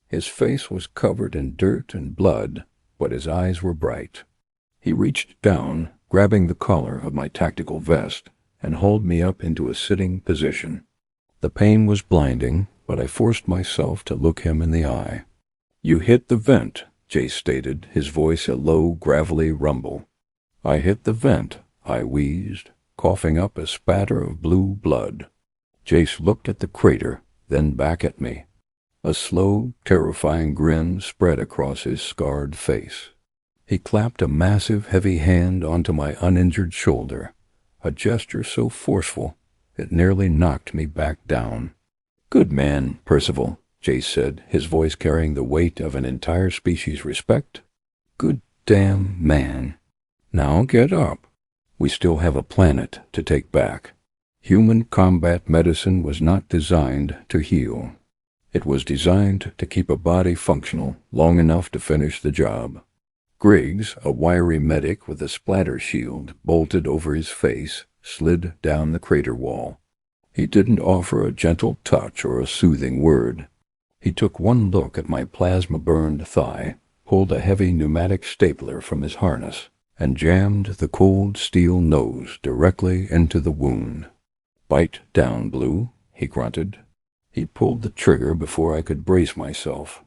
His face was covered in dirt and blood, but his eyes were bright. He reached down, grabbing the collar of my tactical vest, and hauled me up into a sitting position. The pain was blinding, but I forced myself to look him in the eye. "You hit the vent," Jace stated, his voice a low, gravelly rumble. "I hit the vent," I wheezed, coughing up a spatter of blue blood. Jace looked at the crater, then back at me. A slow, terrifying grin spread across his scarred face. He clapped a massive, heavy hand onto my uninjured shoulder, a gesture so forceful it nearly knocked me back down. "Good man, Percival," Jace said, his voice carrying the weight of an entire species' respect. "Good damn man. Now get up. We still have a planet to take back." Human combat medicine was not designed to heal. It was designed to keep a body functional long enough to finish the job. Griggs, a wiry medic with a splatter shield bolted over his face, slid down the crater wall. He didn't offer a gentle touch or a soothing word. He took one look at my plasma-burned thigh, pulled a heavy pneumatic stapler from his harness, and jammed the cold steel nose directly into the wound. "Bite down, Blue," he grunted. He pulled the trigger before I could brace myself.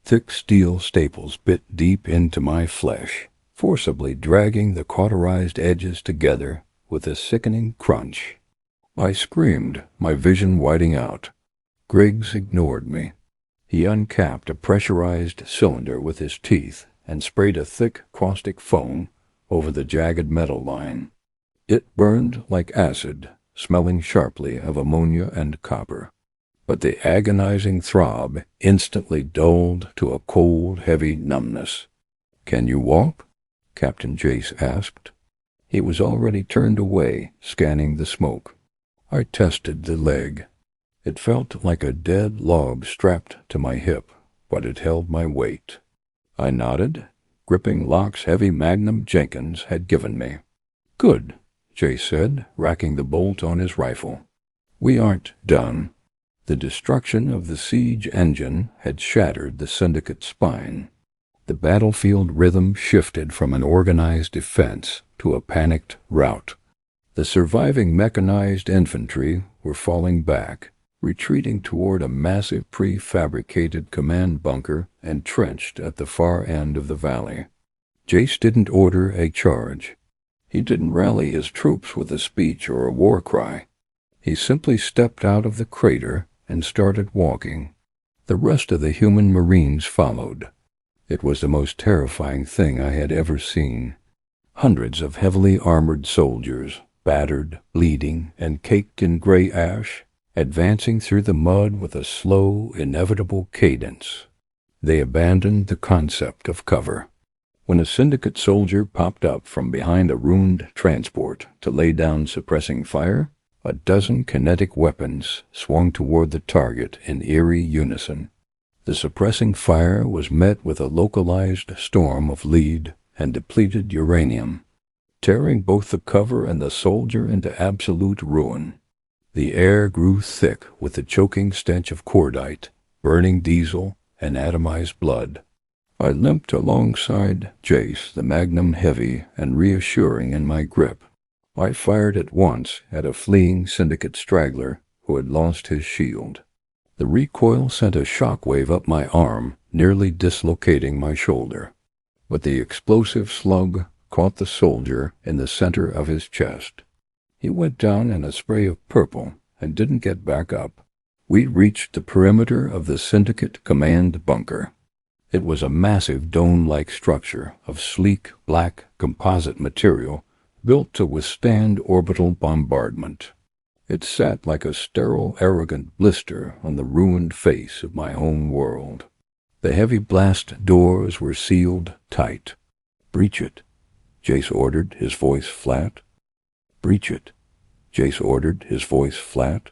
Thick steel staples bit deep into my flesh, forcibly dragging the cauterized edges together with a sickening crunch. I screamed, my vision whiting out. Griggs ignored me. He uncapped a pressurized cylinder with his teeth and sprayed a thick caustic foam over the jagged metal line. It burned like acid, smelling sharply of ammonia and copper. But the agonizing throb instantly dulled to a cold, heavy numbness. "Can you walk?" Captain Jace asked. He was already turned away, scanning the smoke. I tested the leg. It felt like a dead log strapped to my hip, but it held my weight. I nodded, gripping Locke's heavy magnum Jenkins had given me. "Good," Jace said, racking the bolt on his rifle. "We aren't done." The destruction of the siege engine had shattered the Syndicate's spine. The battlefield rhythm shifted from an organized defense to a panicked rout. The surviving mechanized infantry were falling back, retreating toward a massive prefabricated command bunker entrenched at the far end of the valley. Jace didn't order a charge. He didn't rally his troops with a speech or a war cry. He simply stepped out of the crater and started walking. The rest of the human Marines followed. It was the most terrifying thing I had ever seen. Hundreds of heavily armored soldiers, battered, bleeding, and caked in gray ash, advancing through the mud with a slow, inevitable cadence. They abandoned the concept of cover. When a Syndicate soldier popped up from behind a ruined transport to lay down suppressing fire, a dozen kinetic weapons swung toward the target in eerie unison. The suppressing fire was met with a localized storm of lead and depleted uranium, tearing both the cover and the soldier into absolute ruin. The air grew thick with the choking stench of cordite, burning diesel, and atomized blood. I limped alongside Jace, the magnum heavy and reassuring in my grip. I fired at once at a fleeing Syndicate straggler who had lost his shield. The recoil sent a shockwave up my arm, nearly dislocating my shoulder. But the explosive slug caught the soldier in the center of his chest. He went down in a spray of purple and didn't get back up. We reached the perimeter of the Syndicate command bunker. It was a massive dome-like structure of sleek black composite material built to withstand orbital bombardment. It sat like a sterile, arrogant blister on the ruined face of my home world. The heavy blast doors were sealed tight. "Breach it," Jace ordered, his voice flat. "Breach it," Jace ordered, his voice flat.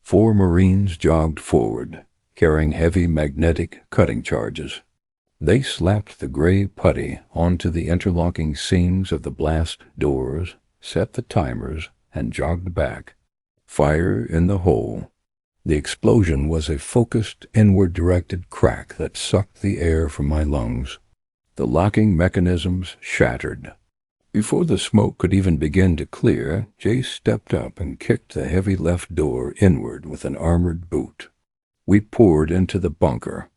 4 Marines jogged forward, carrying heavy magnetic cutting charges. They slapped the gray putty onto the interlocking seams of the blast doors, set the timers, and jogged back. Fire in the hole. The explosion was a focused, inward-directed crack that sucked the air from my lungs. The locking mechanisms shattered. Before the smoke could even begin to clear, Jace stepped up and kicked the heavy left door inward with an armored boot. We poured into the bunker.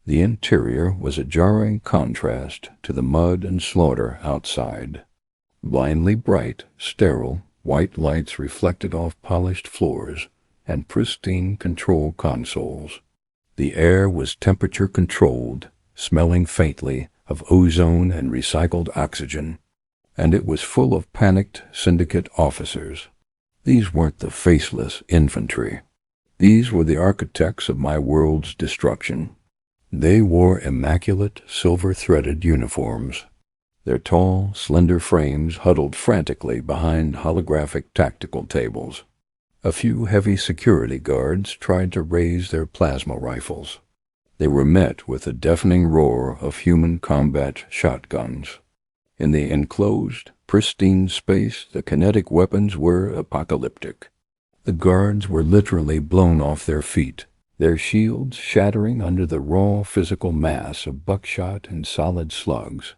The interior was a jarring contrast to the mud and slaughter outside. Blindly bright, sterile, white lights reflected off polished floors and pristine control consoles. The air was temperature-controlled, smelling faintly of ozone and recycled oxygen, and it was full of panicked Syndicate officers. These weren't the faceless infantry. These were the architects of my world's destruction. They wore immaculate, silver-threaded uniforms. Their tall, slender frames huddled frantically behind holographic tactical tables. A few heavy security guards tried to raise their plasma rifles. They were met with a deafening roar of human combat shotguns. In the enclosed, pristine space, the kinetic weapons were apocalyptic. The guards were literally blown off their feet, their shields shattering under the raw physical mass of buckshot and solid slugs.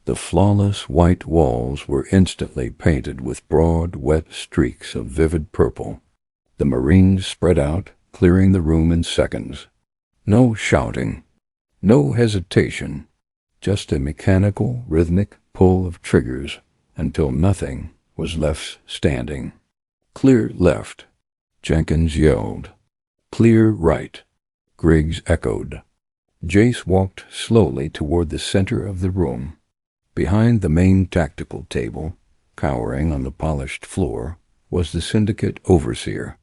The flawless white walls were instantly painted with broad, wet streaks of vivid purple. The Marines spread out, clearing the room in seconds. No shouting, no hesitation, just a mechanical, rhythmic pull of triggers until nothing was left standing. "Clear left," Jenkins yelled. "Clear right," Griggs echoed. Jace walked slowly toward the center of the room. Behind the main tactical table, cowering on the polished floor, was the Syndicate overseer.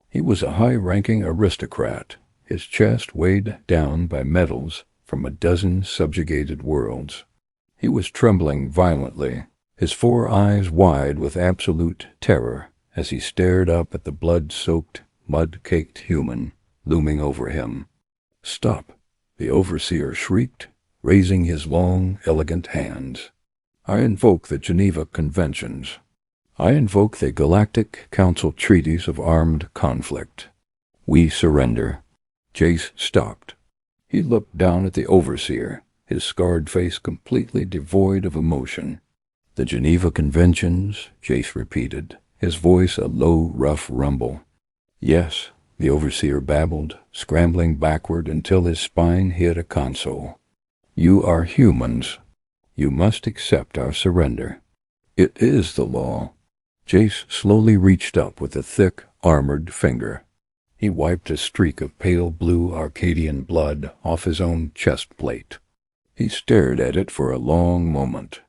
He was a high-ranking aristocrat, his chest weighed down by medals from a dozen subjugated worlds. He was trembling violently, his 4 eyes wide with absolute terror as he stared up at the blood-soaked, mud-caked human looming over him. "Stop," the overseer shrieked, raising his long, elegant hands. "I invoke the Geneva Conventions. I invoke the Galactic Council Treaties of Armed Conflict. We surrender." Jace stopped. He looked down at the overseer, his scarred face completely devoid of emotion. "The Geneva Conventions," Jace repeated, his voice a low, rough rumble. "Yes," the overseer babbled, scrambling backward until his spine hit a console. "You are humans. You must accept our surrender. It is the law." Jace slowly reached up with a thick, armored finger. He wiped a streak of pale blue Arcadian blood off his own chest plate. He stared at it for a long moment.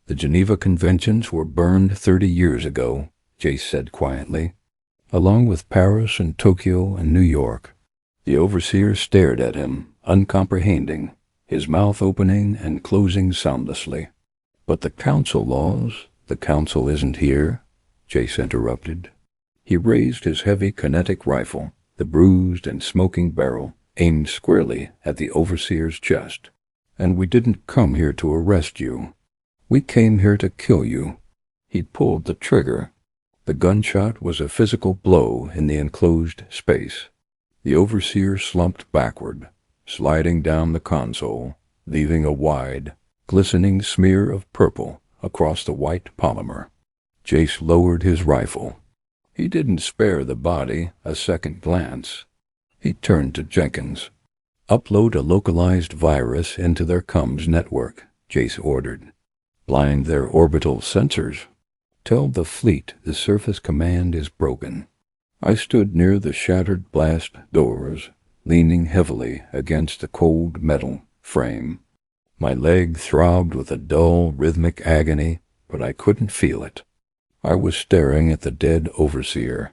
"The Geneva Conventions were burned 30 years ago," Jace said quietly, "along with Paris and Tokyo and New York." The overseer stared at him, uncomprehending, his mouth opening and closing soundlessly. "But the council laws, the council isn't here," Jace interrupted. He raised his heavy kinetic rifle, the bruised and smoking barrel aimed squarely at the overseer's chest. "And we didn't come here to arrest you. We came here to kill you." He pulled the trigger. The gunshot was a physical blow in the enclosed space. The overseer slumped backward, sliding down the console, leaving a wide, glistening smear of purple across the white polymer. Jace lowered his rifle. He didn't spare the body a second glance. He turned to Jenkins. "Upload a localized virus into their comms network," Jace ordered. "Blind their orbital sensors. Tell the fleet the surface command is broken." I stood near the shattered blast doors, leaning heavily against the cold metal frame. My leg throbbed with a dull, rhythmic agony, but I couldn't feel it. I was staring at the dead overseer.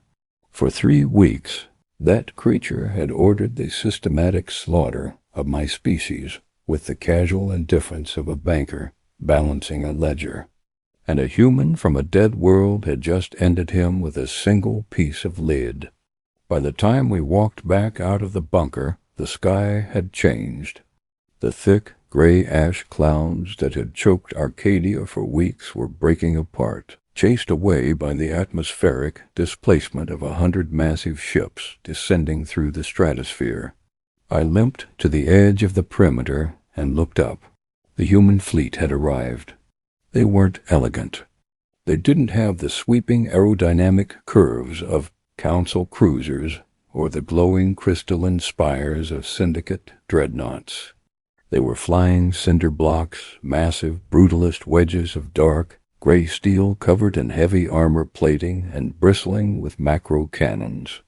For 3 weeks, that creature had ordered the systematic slaughter of my species with the casual indifference of a banker balancing a ledger. And a human from a dead world had just ended him with a single piece of lead. By the time we walked back out of the bunker, the sky had changed. The thick, gray ash clouds that had choked Arcadia for weeks were breaking apart, chased away by the atmospheric displacement of 100 massive ships descending through the stratosphere. I limped to the edge of the perimeter and looked up. The human fleet had arrived. They weren't elegant. They didn't have the sweeping aerodynamic curves of Council cruisers or the glowing crystalline spires of Syndicate dreadnoughts. They were flying cinder blocks, massive, brutalist wedges of dark, gray steel covered in heavy armor plating and bristling with macro cannons.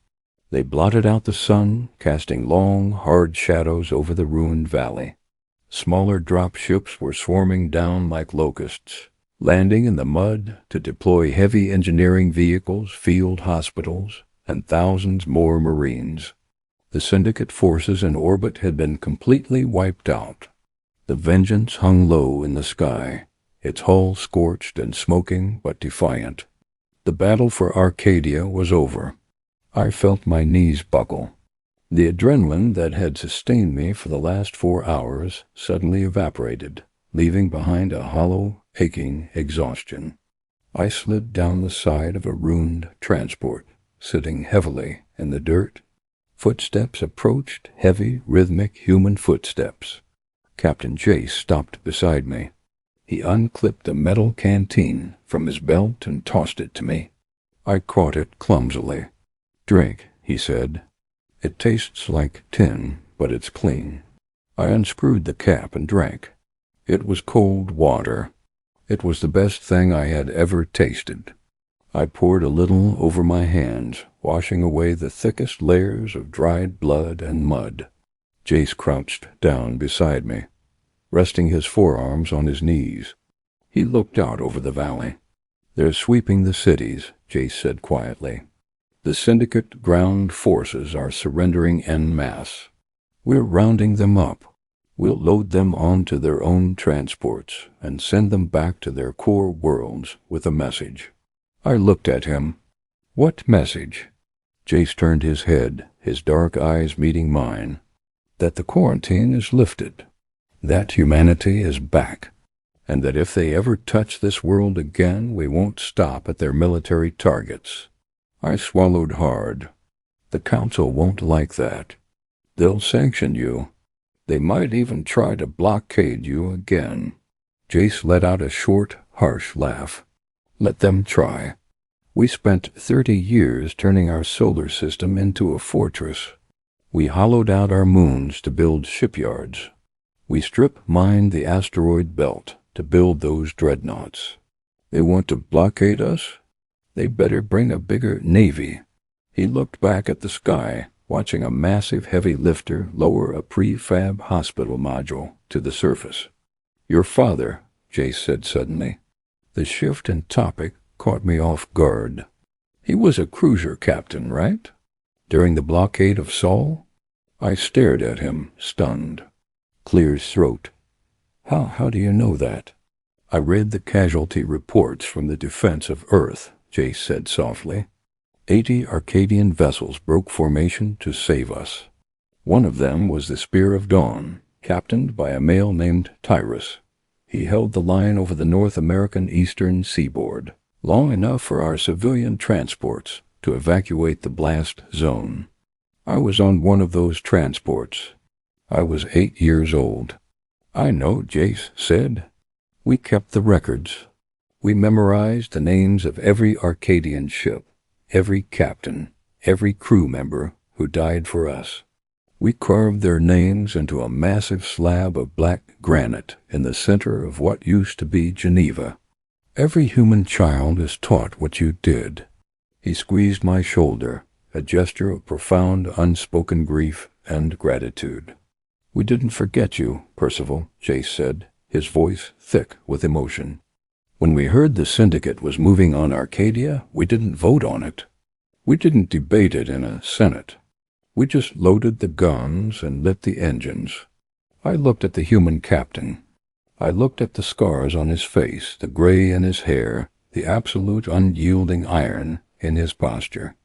They blotted out the sun, casting long, hard shadows over the ruined valley. Smaller drop ships were swarming down like locusts, landing in the mud to deploy heavy engineering vehicles, field hospitals, and thousands more Marines. The Syndicate forces in orbit had been completely wiped out. The Vengeance hung low in the sky, its hull scorched and smoking but defiant. The battle for Arcadia was over. I felt my knees buckle. The adrenaline that had sustained me for the last 4 hours suddenly evaporated, leaving behind a hollow, aching exhaustion. I slid down the side of a ruined transport, sitting heavily in the dirt. Footsteps approached, heavy, rhythmic human footsteps. Captain Jace stopped beside me. He unclipped a metal canteen from his belt and tossed it to me. I caught it clumsily. "Drink," he said. "It tastes like tin, but it's clean." I unscrewed the cap and drank. It was cold water. It was the best thing I had ever tasted. I poured a little over my hands, washing away the thickest layers of dried blood and mud. Jace crouched down beside me, resting his forearms on his knees. He looked out over the valley. "They're sweeping the cities," Jace said quietly. "The Syndicate ground forces are surrendering en masse. We're rounding them up. We'll load them onto their own transports and send them back to their core worlds with a message." I looked at him. "What message?" Jace turned his head, his dark eyes meeting mine. "That the quarantine is lifted, that humanity is back, and that if they ever touch this world again, we won't stop at their military targets." I swallowed hard. "The Council won't like that. They'll sanction you. They might even try to blockade you again." Jace let out a short, harsh laugh. "Let them try. We spent 30 years turning our solar system into a fortress. We hollowed out our moons to build shipyards. We strip-mined the asteroid belt to build those dreadnoughts. They want to blockade us? They better bring a bigger navy." He looked back at the sky, watching a massive heavy lifter lower a prefab hospital module to the surface. "Your father," Jace said suddenly. The shift in topic caught me off guard. "He was a cruiser captain, right? During the blockade of Sol?" I stared at him, stunned. Clear his throat. How do you know that?" "I read the casualty reports from the defense of Earth," Jace said softly. 80 Arcadian vessels broke formation to save us. One of them was the Spear of Dawn, captained by a male named Tyrus. He held the line over the North American eastern seaboard, long enough for our civilian transports to evacuate the blast zone. I was on one of those transports. I was 8 years old. "I know," Jace said. "We kept the records. We memorized the names of every Arcadian ship, every captain, every crew member who died for us. We carved their names into a massive slab of black granite in the center of what used to be Geneva. Every human child is taught what you did." He squeezed my shoulder, a gesture of profound unspoken grief and gratitude. "We didn't forget you, Percival," Jace said, his voice thick with emotion. "When we heard the Syndicate was moving on Arcadia, we didn't vote on it. We didn't debate it in a Senate. We just loaded the guns and lit the engines. I looked at the human captain. I looked at the scars on his face, the gray in his hair, the absolute unyielding iron in his posture.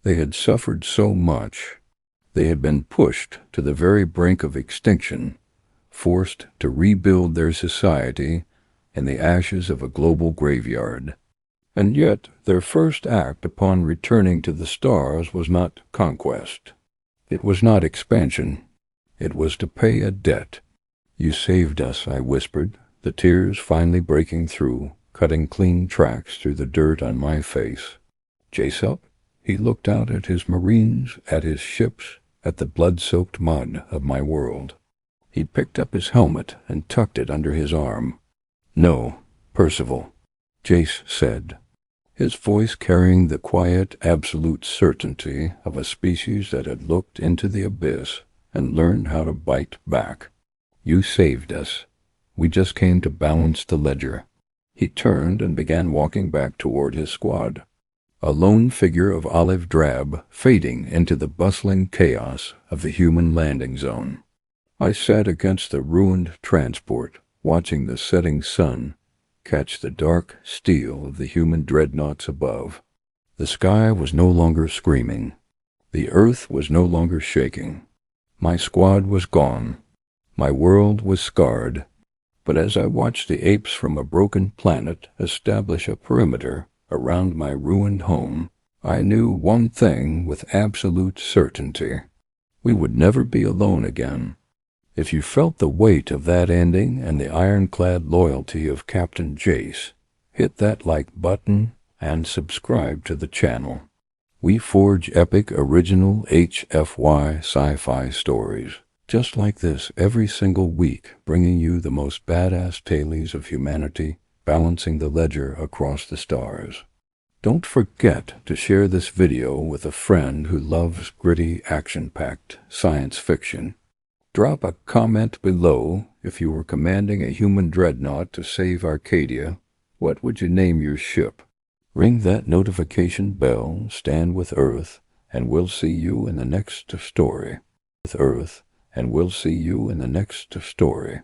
They had suffered so much. They had been pushed to the very brink of extinction, forced to rebuild their society in the ashes of a global graveyard. And yet their first act upon returning to the stars was not conquest. It was not expansion. It was to pay a debt. "You saved us," I whispered, the tears finally breaking through, cutting clean tracks through the dirt on my face. "Jace up?" He looked out at his Marines, at his ships, at the blood-soaked mud of my world. He picked up his helmet and tucked it under his arm. "No, Percival," Jace said, his voice carrying the quiet, absolute certainty of a species that had looked into the abyss and learned how to bite back. "You saved us. We just came to balance the ledger." He turned and began walking back toward his squad, a lone figure of olive drab fading into the bustling chaos of the human landing zone. I sat against the ruined transport, watching the setting sun catch the dark steel of the human dreadnoughts above. The sky was no longer screaming. The earth was no longer shaking. My squad was gone. My world was scarred. But as I watched the apes from a broken planet establish a perimeter around my ruined home, I knew one thing with absolute certainty. We would never be alone again. If you felt the weight of that ending and the ironclad loyalty of Captain Jace, hit that like button and subscribe to the channel. We forge epic original HFY sci-fi stories just like this every single week, bringing you the most badass tales of humanity, balancing the ledger across the stars. Don't forget to share this video with a friend who loves gritty, action-packed science fiction. Drop a comment below. If you were commanding a human dreadnought to save Arcadia, what would you name your ship? Ring that notification bell, stand with Earth, and we'll see you in the next story. With Earth, and we'll see you in the next story.